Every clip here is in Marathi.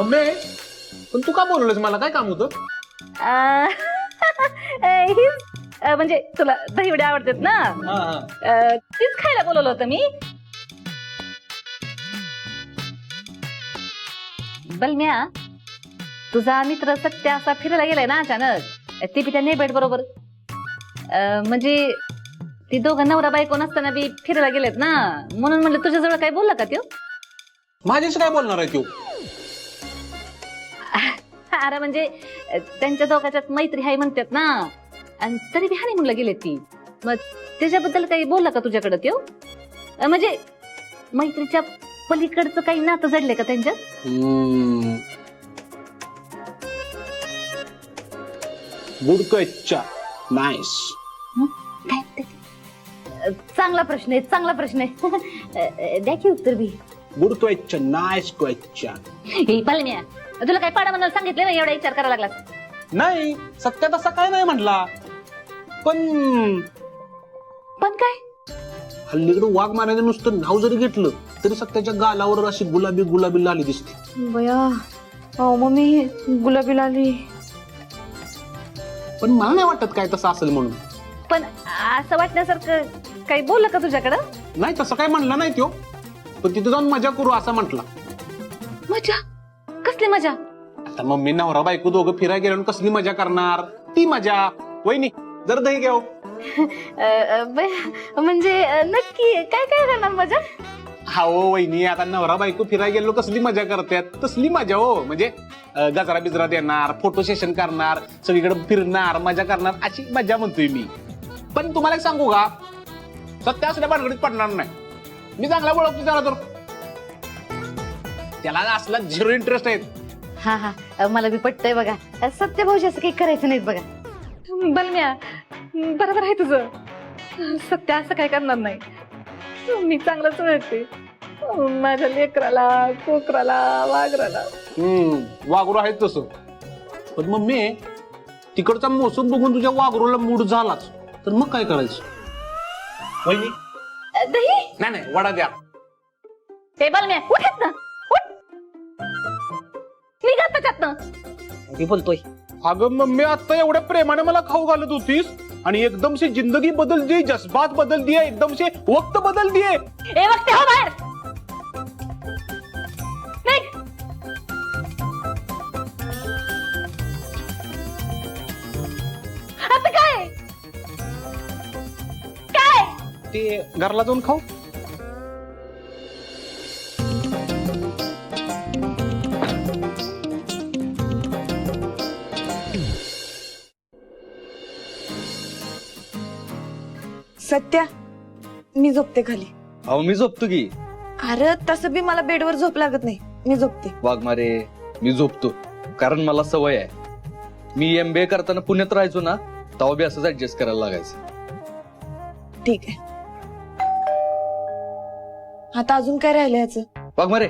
मम्मी पण तू का बोलवलंस मला काय काम होतं? म्हणजे तुला दहीवडे आवडतात ना, तीच खायला बोलवलं होतं मी. बलम्या, तुझा मित्र सत्या असा फिरायला गेलाय ना अचानक, ते बी त्या नेबेट बरोबर. म्हणजे ती दोघं नवरा बायको नसताना बी फिरायला गेलेत ना, म्हणून म्हणलं तुझ्याजवळ काय बोलला का त्यो? माझ्याशी काय बोलणार आहे तू? अरे म्हणजे त्यांच्या दोघांच्यात मैत्री हाय म्हणतात ना, आणि तरी बी हनीमूनला गेले ती. मग त्याच्याबद्दल काही बोलला का तुझ्याकडे त्यो? म्हणजे मैत्रीच्या पलीकडचं काही नातं जडले का त्यांच्यात? Good question, nice. चांगला प्रश्न आहे, चांगला प्रश्न आहे. द्या की उत्तर बी. Good question, nice question. हे पालम्या, तुला काय पाडा म्हणायला सांगितलं ना, एवढा विचार करायला लागला? नाही, सत्या तसा काय नाही म्हटला. पण काय हल्लीकडे वाघ मारायचं नुसतं नाव जरी घेतलं तरी सत्याच्या गालावर अशी गुलाबी गुलाबी लाली दिसते. बया, हो मम्मी, गुलाबी लाली. पण मला नाही वाटत काय तसं असेल म्हणून. पण असं वाटण्यासारखं काही बोललं का तुझ्याकडं? नाही, तसं काय म्हणलं नाही त्यो, पण तिथे जाऊन मजा करू असं म्हटलं. मजा? कसली मजा? आता मम्मी नवरा बायको दोघं फिरायला गेल्यावर कसली मजा करणार? ती मजा. वहिनी जर दही घ्याव. म्हणजे नक्की काय काय करणार मजा? हा हो वहिनी, आता नवरा बायको फिरायला गेलो कसली मजा करतात तसली मजा हो. म्हणजे गजरा बिजरा देणार, फोटो सेशन करणार, सगळीकडे फिरणार, मजा करणार, अशी मजा म्हणतोय मी. पण तुम्हाला एक सांगू का, सत्य असल्या भानगडीत पडणार नाही. मी चांगला ओळखतो त्याला, तर त्याला असला झिरो इंटरेस्ट आहे. हा हा, मला बी पटतंय बघा. सत्य भाऊजी असं काही करायचं नाही बघा. बलम्या, बरोबर आहे तुझं. सत्य असं काय करणार नाही. मी चांगलंच ओळखते माझ्या लेकराला, कोकराला, वाघराला. वाघरू आहेत तसं. पण मम्मी, तिकडचा मोसम बघून तुझ्या वाघरूला मूड झालाच तर मग काय करायचं? वहिनी दही नाही नाही, वडा द्या. ते बलम्या, उठत ना, उठ, निघा त्याच्यातनं. मी बोलतोय. अगं मम्मी, आता एवढ्या प्रेमाने मला खाऊ घालत होतीस आणि एकदम से जिंदगी बदल दी, जज्बात बदल दिए, एकदम से वक्त बदल दिए. ए वक्त हो बाहेर. निघ. आता काय काय ते घरला जाऊन खाऊ. सत्या, मी झोपते खाली. अहो मी झोपतो की. अरे तसं बी मला बेडवर झोप लागत नाही, मी झोपते. वाघमारे, मी झोपतो कारण मला सवय आहे. मी MBA करताना पुण्यात राहायचो ना, तेव्हा बी असंच ऍडजस्ट करायला लागायचं. ठीक आहे. आता अजून काय राहिलं याचं? वाघमारे,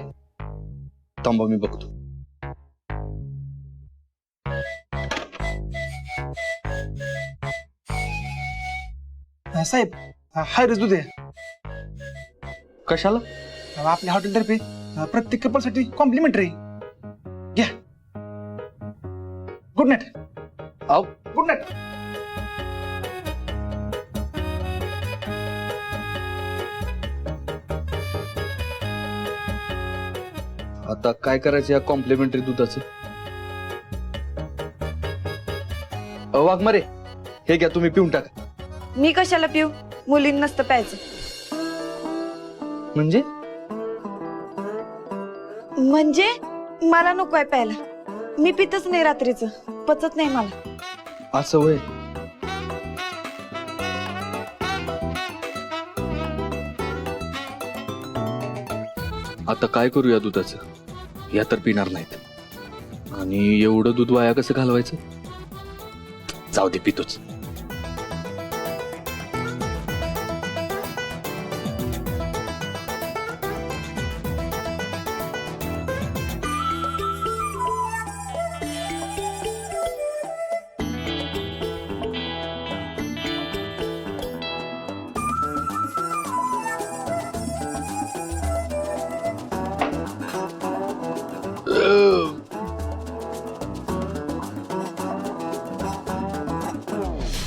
थांबा मी बघतो. साहेब, हाय रे दूध आहे. कशाला? आपल्या हॉटेलतर्फे प्रत्येक कपलसाठी कॉम्प्लिमेंटरी. घ्या. Good night. अहो गुड नाईट. आता काय करायचं या कॉम्प्लिमेंटरी दुधाचं? वाघमारे, हे घ्या, तुम्ही पिऊन टाका. मी कशाला पिऊ? मुलींना नसतं प्यायचं. म्हणजे मला नको आहे प्यायला. मी पितच नाही रात्रीचं, पचत नाही मला. असं होय. आता काय करू या दुधाचं? या तर पिणार नाहीत, आणि एवढं दूध वाया कसं घालवायचं? जाऊ दे, पितोच.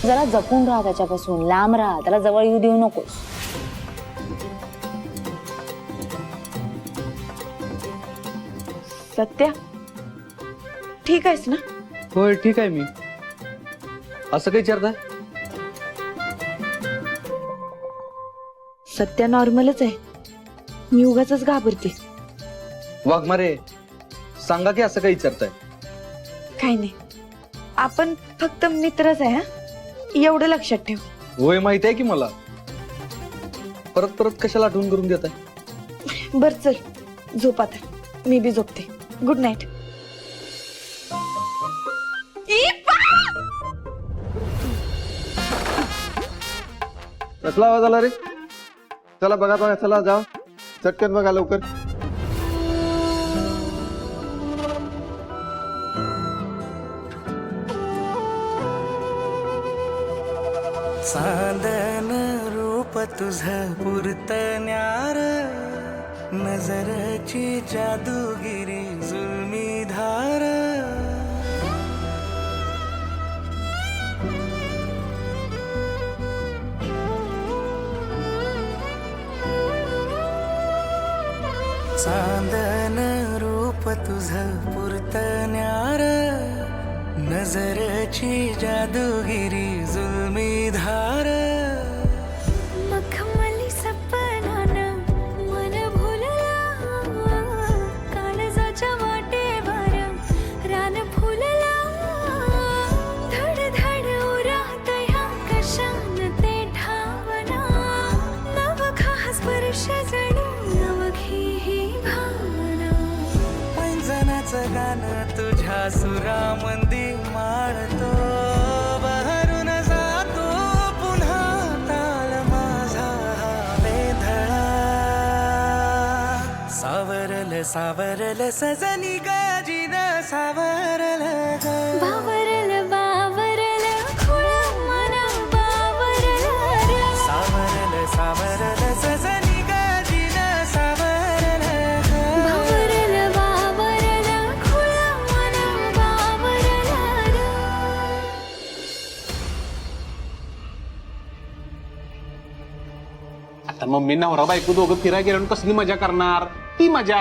जरा जपून राहा त्याच्यापासून, लांब राहा, त्याला जवळ येऊ देऊ नकोस. सत्या ठीक आहेस ना? होय ठीक आहे मी. असं काही विचारताय? सत्या नॉर्मलच आहे. मी उगाच घाबरते. वाघमारे सांगा की असं काही विचारताय? काही नाही, आपण फक्त मित्रच आहे. हा, एवढं लक्षात ठेव. होय माहिती आहे की मला. परत परत कशाला आठवण करून देताय? बर चल झोप आता, मी बी झोपते. Good night. कसला आवाज आला रे? चला बघा, चला जा चटकन बघा लवकर. चांदन रूप तुझं पुरतण्यार, नजरची जादूगिरी जुलमी धार. चांदन रूप तुझं पुरतण्यार, नजरची जादूगिरी जुलमी धार. मखमली सपनान मन भुलला, काळजाच्या वाटेवर रान फुलला. धड धड उरात ह्या कशान ते ठावना, नवखा स्पर्श जणू नवखी ही भावना. पैंजनाचं गाणं तुझ्या सुरामंदी माळतो, बहरून जातो पुन्हा ताल माझा वेधळा. सावरल सावरल सजनी गाजीन सावरल ग. बावरल बावरल खुळ मन बावरल र. सावरल सावरल सजनी गाजीन सावरल ग. बावरल बावरल खुळ मन बावरल र. आता मम्मी नवरा बायको दोघं फिरायला गेल्यावर कसली मजा करणार? ती मजा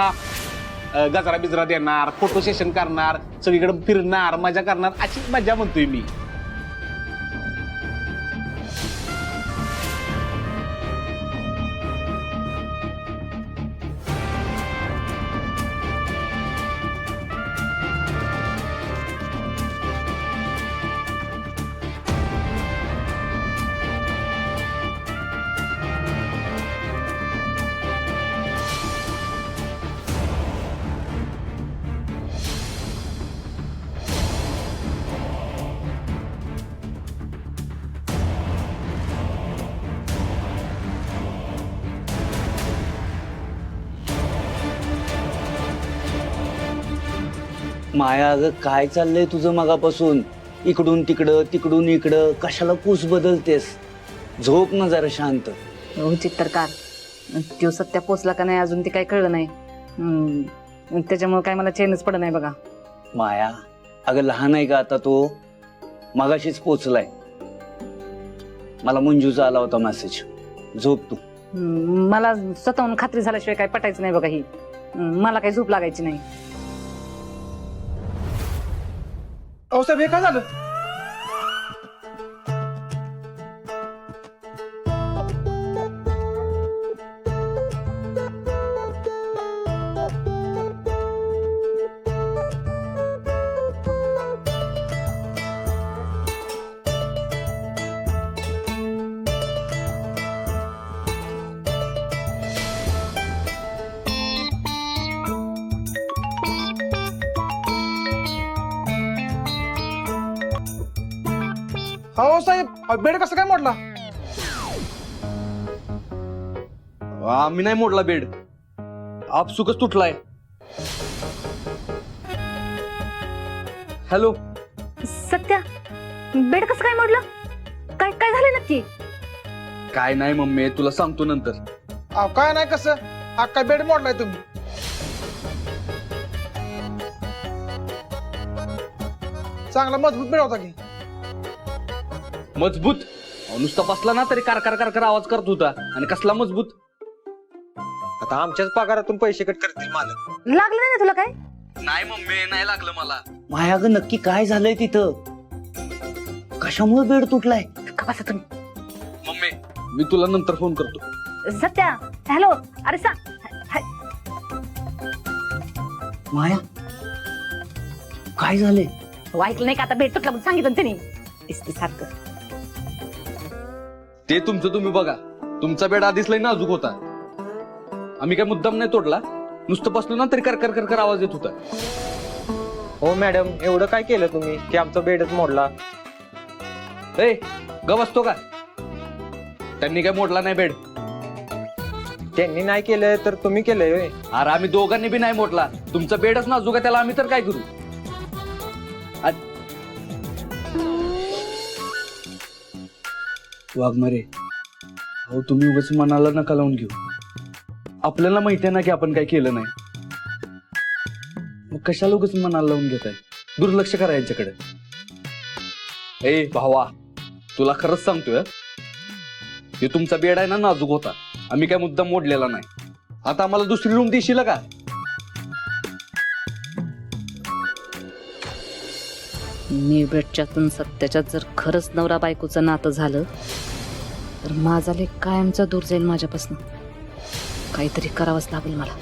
गजरा बिजरा देणार, फोटो सेशन करणार, सगळीकडे फिरणार, मजा करणार, अशी मजा म्हणतोय मी. माया, अगं काय चाललंय तुझं मगापासून? इकडून तिकडं तिकडून इकडं कशाला पूस बदलतेस? झोप ना जरा शांत. हो चित्तरकार, तो सत्या पोचला का नाही अजून ते काही कळलं नाही. त्याच्यामुळे काय मला चेनच पडत नाही बघा. माया अगं लहान आहे का आता तो? मगाशीच पोचलाय. मला मंजूचा आला होता मेसेज. झोप तू. मला स्वतःहून खात्री झाल्याशिवाय काय पटायचं नाही बघा. ही मला काही झोप लागायची नाही. अहो साहेब, हे काय झालं? हो साहेब, बेड कसं काय मोडला? आम्ही नाही मोडला बेड, आपसुकच तुटलाय. हॅलो सत्या, बेड कसं काय मोडलं? काय काय झालं नक्की? काय नाही मम्मी, तुला सांगतो नंतर. अहो काय नाही, कसं अख्खा बेड मोडलाय तुम्ही? चांगला मजबूत बेड होता की. मजबूत नुसता बसला ना तरी कार आवाज करत होता. आणि कसला मजबूत. आता आमच्याच पगारातून पैसे कट करतील मालक. लागलं नाही ना तुला काय? नाही मम्मी नाही लागलं मला. माया ग नक्की काय झालंय तिथं? कशामुळे बेड तुटलाय? का बसा तुम्ही? मम्मी मी तुला नंतर फोन करतो. सत्या हॅलो. अरे सा माया काय झालंय? ऐकलं नाही का? आता भेट तुटला म्हणून सांगितलं ना त्यांनी. दिसते सारखं. ते तुमचं तुम्ही बघा. तुमचा बेड आधीच लई नाजूक होता. आम्ही काय मुद्दाम नाही तोडला. नुसतं बसलो ना तरी कर आवाज येत होता. हो मॅडम, एवढं काय केलं तुम्ही की आमचा बेडच मोडला? ए ग बसतो का? त्यांनी काय मोडला नाही बेड. त्यांनी नाही केलं तर तुम्ही केलंय होय? अरे आम्ही दोघांनी बी नाही मोडला. तुमचा बेडच नाजूक आहे त्याला आम्ही तर काय करू? वाघमारे अहो तुम्ही उगाच मनाला नका लावून घेऊ. आपल्याला माहिती आहे ना की आपण काय केलं नाही. मग कशाला उगाच मनाला लावून घेताय? दुर्लक्ष करा यांच्याकडे. ए भावा तुला खरंच सांगतोय, हे तुमचा बेड आहे ना नाजूक होता. आम्ही काय मुद्दाम मोडलेला नाही. आता आम्हाला दुसरी रूम देशील का? निर्भेटच्यातून सत्याच्यात जर खरंच नवरा बायकोचं नातं झालं तर माझा लेक कायमचा दूर जाईल माझ्यापासून. काहीतरी करावंच लागेल मला.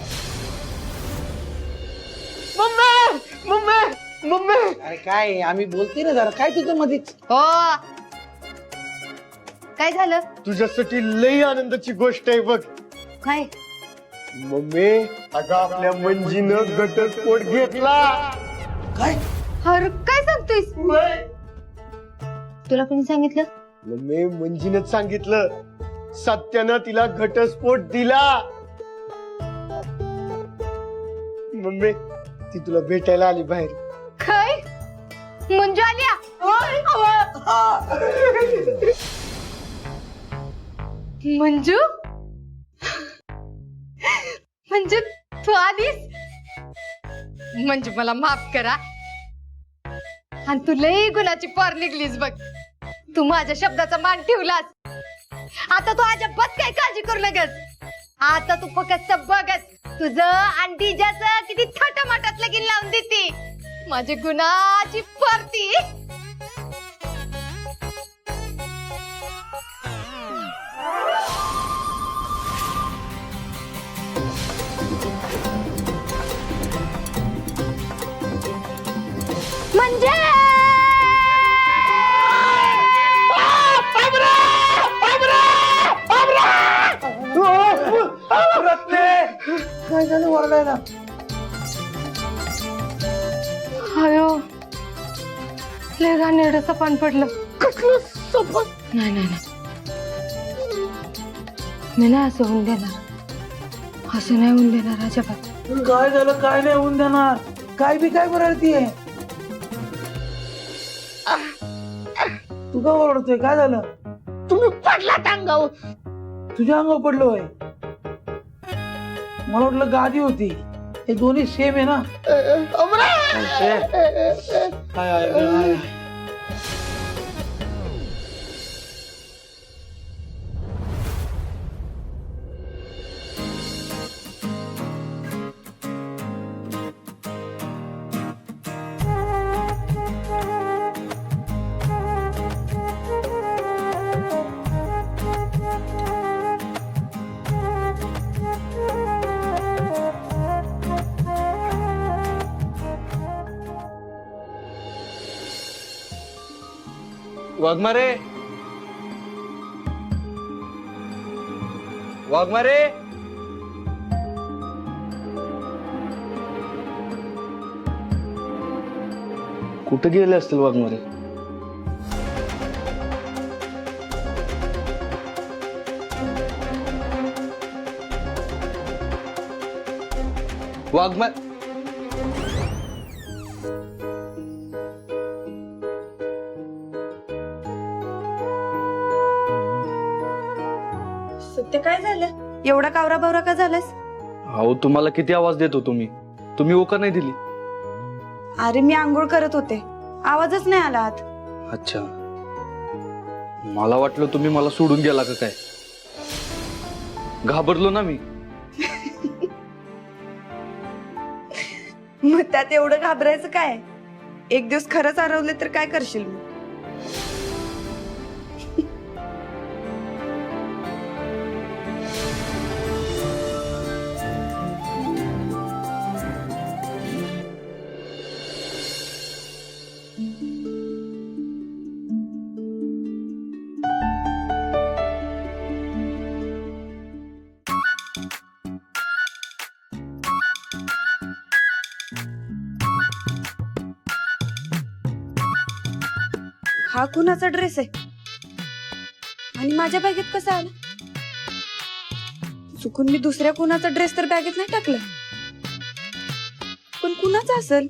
अरे काय आम्ही बोलते ना जरा. काय तुझं मध्येच? हो काय झालं? तुझ्यासाठी लई आनंदाची गोष्ट आहे बघ. काय? मम्मी, अगं आपल्या मंजीनं घटस्फोट घेतला. अरे काय सांगतोयस? तुला कोणी सांगितलं? मम्मी, मंजीनं सांगितलं. सत्यानं तिला घटस्फोट दिला. मम्मी, ती तुला भेटायला आली बाहेर. काय? मंजू आल्या? मंजू म्हणजे तू आलीस? म्हणजे मला माफ करा. आणि तू लई गुणाची पार निघलीस बघ. तू माझ्या शब्दाचा मान ठेवलास. आता तू अजिबात काय काळजी करू नकोस. आता तू फक्त बघच तुझं आणि डीजाचं किती थाटामाटात लगीन लावून देते. माझी गुणाची पार्टी. म्हणजे काय झालं ओरडायला? अयो लय घाणेरडं सपान पडलं. कसलं सपान? नाही नाही नाही, मी नाही असं होऊन देणार. असं नाही होऊन देणार अजिबात. काय झालं? काय नाही होऊन देणार. काय बी काय बरळतीये? तू का ओरडतोय? काय झालं? तुम्ही पडला अंगावर. तुझ्या अंगावर पडलो होय? मला वाटलं गादी होती. हे दोन्ही सेम आहे ना? काय वाघमारे, वाघमारे, कुठे गेले असतील वाघमारे? वाघमारे सत्य काय झालं? एवढा कावरा बावरा का झालास? अहो तुम्हाला किती आवाज देतो तुम्ही ओका नाही दिली. अरे मी आंघोळ करत होते, आवाजच नाही आला आत. अच्छा मला वाटलं तुम्ही मला सोडून गेला का काय. घाबरलो ना मी. मग त्यात एवढं घाबरायचं काय? एक दिवस खरंच हरवले तर काय करशील मग? हा कुणाचा ड्रेस आहे आणि माझ्या बॅगेत कसा आला? चुकून मी दुसऱ्या कुणाचा ड्रेस तर बॅगेत नाही टाकला, पण कुणाचा असेल?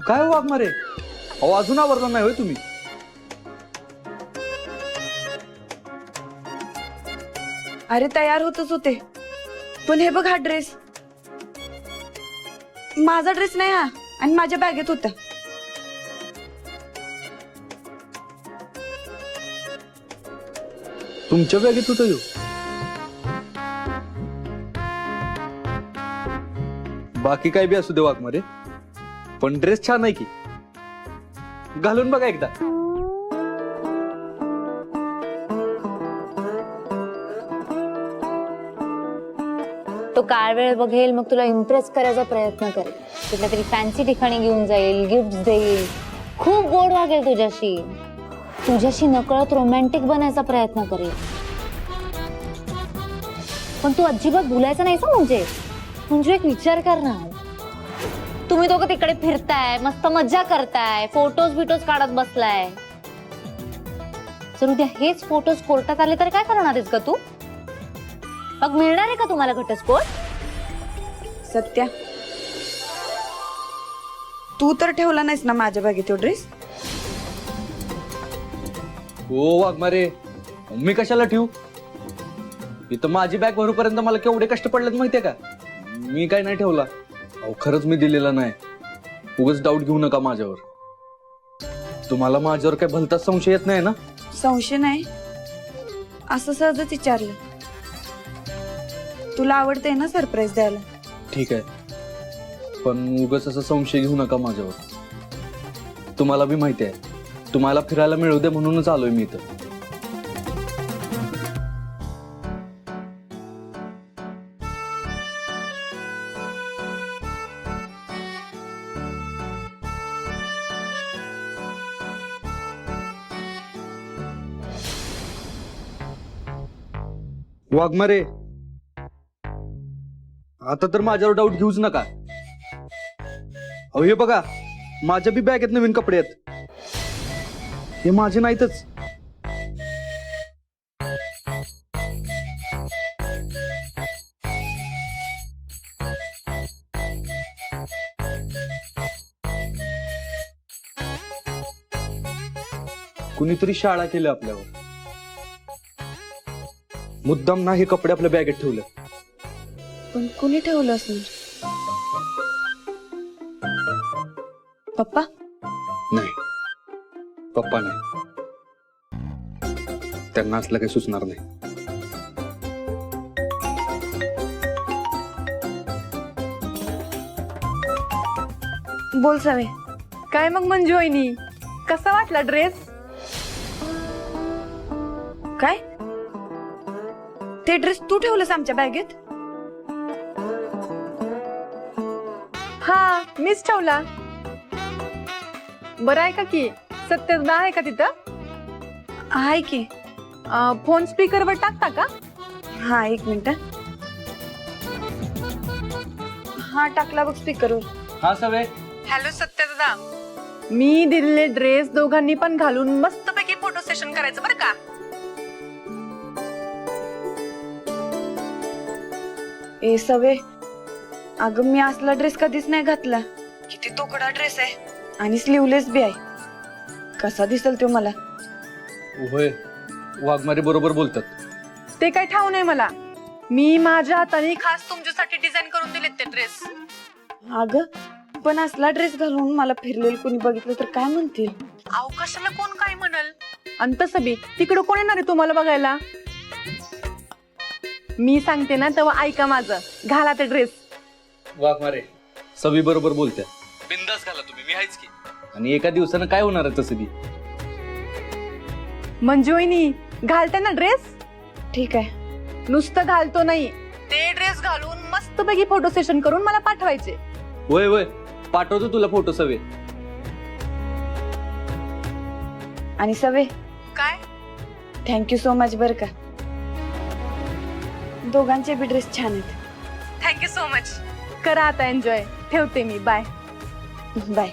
काय हो वाघमारे, अहो अजून आवरला नाही होय तुम्ही? अरे तयार होतच होते, पण हे बघ हा ड्रेस माझा ड्रेस नाही हा, आणि माझ्या बॅगेत होता. तुमच्या बॅगेत होतं ह्यो? बाकी काय बी असू दे वाघमारे, पण ड्रेस छान आहे की. घालून बघा एकदा. तो काय वेळ बघेल, मग तुला इम्प्रेस करायचा प्रयत्न करेल, कुठल्या तरी फॅन्सी ठिकाणी घेऊन जाईल, गिफ्ट देईल, खूप गोड वागेल तुझ्याशी, तुझ्याशी नकळत रोमॅन्टिक बनायचा प्रयत्न करेल. पण तू अजिबात भुलायचं नाही ना. म्हणजे एक विचार कर ना, तुम्ही दोघं तिकडे फिरताय, मस्त मज्जा करताय, फोटोज बिटोज काढत बसलाय. जर उद्या हेच फोटोज कोर्टात आले तर काय करणार आहेस का तू? मग मिळणार आहे का तुम्हाला घटस्फोट? सत्या, तू तर ठेवला नाहीस ना माझ्या बॅगेत तो ड्रेस? हो वाघमारे, मी कशाला ठेवू? इथं माझी बॅग भरूपर्यंत मला केवढे कष्ट पडलेत माहितीये का? मी काय नाही ठेवला. अहो खरंच मी दिलेला नाही. उगाच डाऊट घेऊ नका माझ्यावर. तुम्हाला माझ्यावर काय भलताच संशय येत नाही ना? संशय नाही, असं सहजच विचारलं. तुला आवडतंय ना सरप्राईज द्यायला? ठीक आहे, पण उगाच असं संशय घेऊ नका माझ्यावर. तुम्हाला बी माहिती आहे, तुम्हाला फिरायला मिळू दे म्हणूनच आलोय मी इथं. वाघमारे, आता तर माझ्यावर डाऊट घेऊच नका. अहो हे बघा, माझ्या बी बॅगेत नवीन कपडे आहेत. हे माझे नाहीतच. कुणीतरी शाळा केली आपल्यावर. मुद्दाम ना हे कपडे आपल्या बॅगेत ठेवले. पण कुणी ठेवलं असणार? पप्पा? नाही, पप्पा नाही. त्यांना असलं काही सुचणार नाही. बोल सवे. काय मग मंजू वहिनी, कसा वाटला ड्रेस? काय ते ड्रेस तू ठेवलंस आमच्या बॅगेत? हा, मीच ठेवला. बरं आहे का की सत्यदा आहे का तिथं? आहे की. फोन स्पीकरवर टाकता का? हा, एक मिनिट. हा, टाकला बघ स्पीकरवर. हा सवे. हॅलो सत्यदा, मी दिलेले ड्रेस दोघांनी पण घालून मस्तपैकी फोटो सेशन करायचं बरं का? ए सवे, अगं मी असला ड्रेस कधीच नाही घातला. किती तोकडा ड्रेस आहे आणि स्लीवलेस बी आहे. कसा दिसेल तो मला? होय, वाघमारे बरोबर बोलतात. ते काय ठाऊ नाही मला. मी माझ्या हाताने खास तुमच्यासाठी डिझाईन करून दिलेत ते ड्रेस. अगं पण असला ड्रेस घालून मला फिरलेलं कोणी बघितलं तर काय म्हणतील? अहो कशाला कोण काय म्हणाल? आणि तसं बी तिकडं कोण येणार आहे तुम्हाला बघायला? मी सांगते ना तेव्हा ऐका माझं, घाला ते ड्रेस. वाघ मारे सवी बरोबर बोलत्या. बिंदास घाला तुम्ही, मी आहेच की. आणि एका दिवसानं काय होणार आहे तसं बी. मंजू वहिनी घालते ना ड्रेस? ठीक आहे. नुसतं घालतो नाही, ते ड्रेस घालून मस्तपैकी फोटो सेशन करून मला पाठवायचे. वय वय पाठवतो तुला फोटो सवे. आणि सवे काय? थँक्यू सो मच बर का. दोघांचे बी ड्रेस छान आहेत. Thank you so much. करा आता एन्जॉय. ठेवते मी. बाय. बाय.